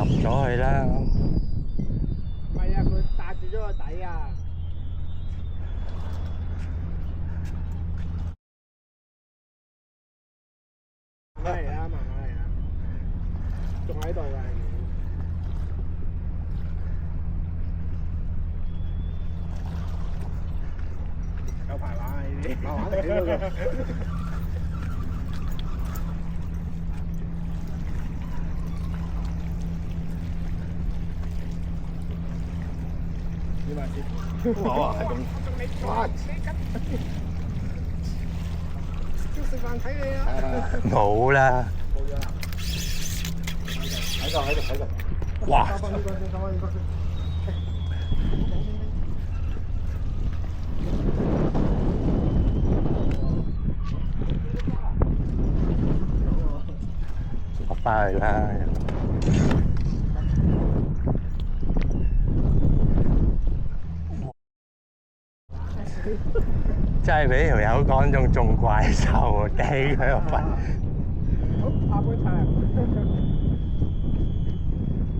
入咗去啦。唔係啊，佢搭住咗個底啊。慢慢嚟啦，慢慢嚟啦，仲喺度㗎。有排玩啊！呢啲慢慢嚟呢個。點啊？哇，係咁。哇！要食飯睇你啊！冇啦。冇咗啦。喺度。哇！收翻呢個先，收翻呢個先。落翻去啦。真係俾條友講中種怪獸喎，掟佢個肺。好，下杯茶。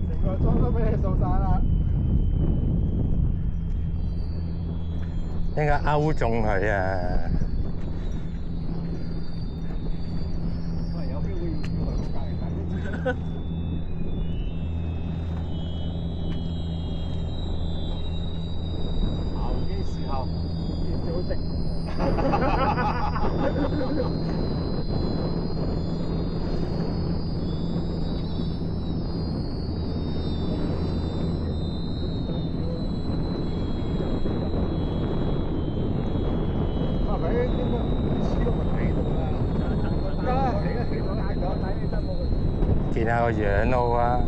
成個裝都俾你掃晒啦。應該勾中佢啊！喂，有機會要嚟我隔離睇。候機時候，見小食。見下個樣好啊！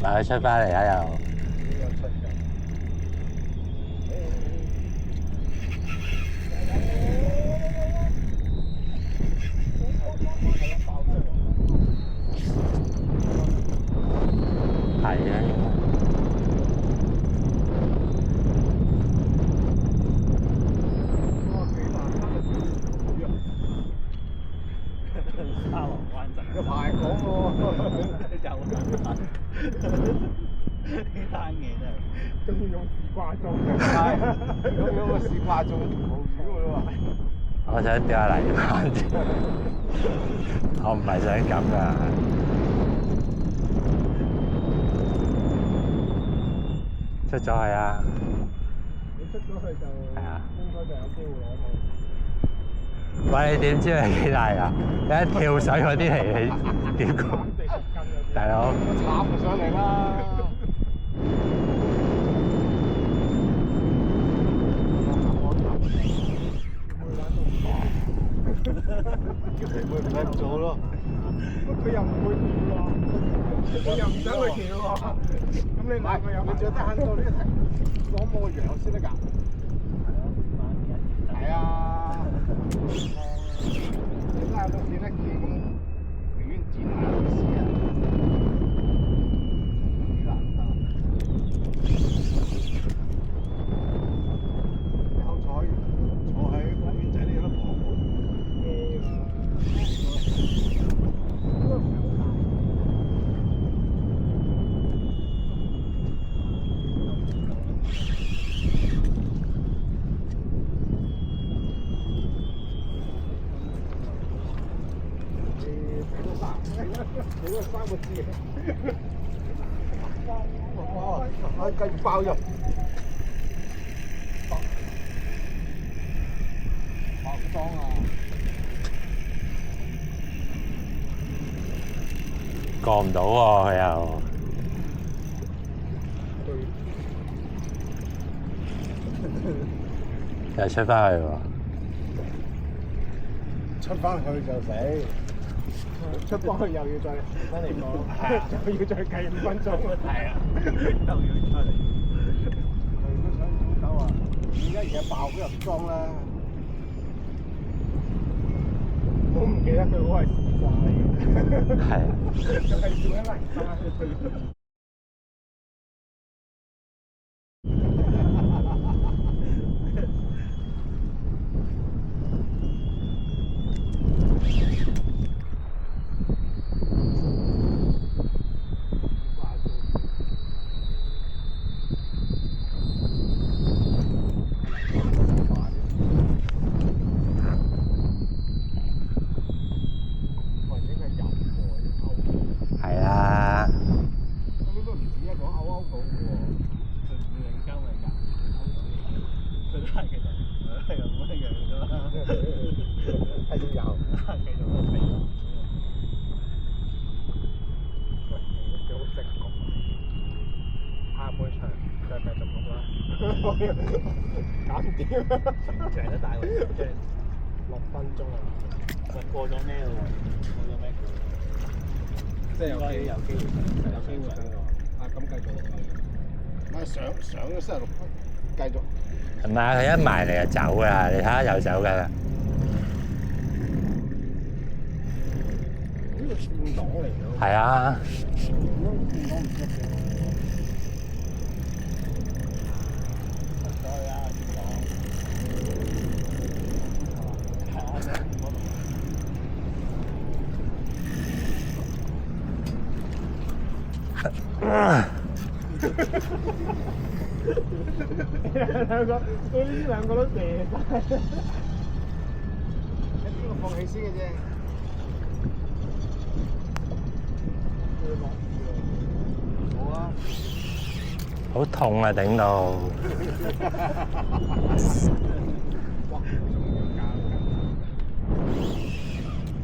嗱，佢出翻嚟啦又。係啊。沙螺灣仔有排講喎，有呢單嘢真係，仲要用絲瓜鐘，係咁樣個絲瓜鐘冇魚㗎喎。我想掉下嚟翻啫，我唔係想咁噶。出咗去啊！你出咗去就係啊，應該就有機會攞到。喂，你點知佢幾大啊？你一跳水嗰啲嚟，你點講？大佬，我慘上嚟啦！會唔使咁做咯？佢又唔會跳喎，佢又唔想去跳喎。咁你買佢有你最得閒到呢個題，攞冇個樣先得㗎。係啊。你拉到見得見咁，永遠剪下都死啊！幾難得。好彩坐喺公園仔呢有得放。你嗰3個字。哇！繼續爆入。爆裝啊！過唔到喎，佢又。又出翻去喎。出翻去就死，出翻去又要再翻嚟講，又要再計5分鐘。係啊，又要出嚟。如果想早走啊，而家爆嗰入裝啦。我唔記得佢嗰係時話嚟嘅。係啊。就係做緊泥沙。係啊。咁應該唔止一個勾到嘅喎，佢唔會引交咪勾到，佢都係繼續，係咁樣樣啫嘛，係要有，繼續都飛。喂，幾好食喎！下半場再繼續錄啦，搞唔掂，成得大喎，即係6分鐘啊！喂，過咗咩咯喎？過咗咩？即係有機會，有機會上喎。啊，咁繼續錄。唔係上咗先係錄，繼續。唔係，佢一埋嚟就走㗎啦，你睇下又走㗎啦。呢個轉檔嚟㗎。係啊。轉檔唔識嘅。出咗去啊！轉檔。係啊，真係唔好。兩個，到呢兩個都射晒。喺邊個放棄先嘅啫？好啊！好痛啊！頂到。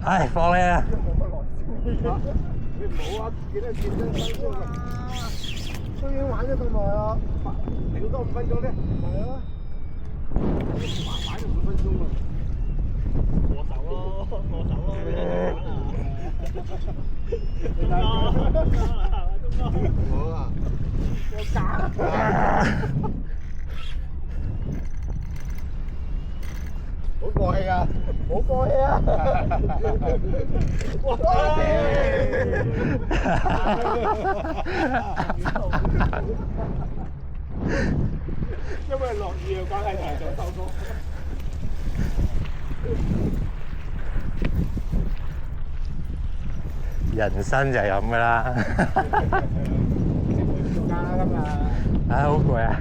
唉，放棄啦！你唔好啊！幾多健身分鐘啊？都已經玩咗咁耐啦，聊多5分鐘啫。係啊，玩咗5分鐘啦。我走咯，我走咯，你玩啊！好啊，我假。唔好過氣啊！唔好過氣啊！因為落雨嘅關係，提早收工。人生就係咁㗎啦。加啦今日。唉，好攰啊！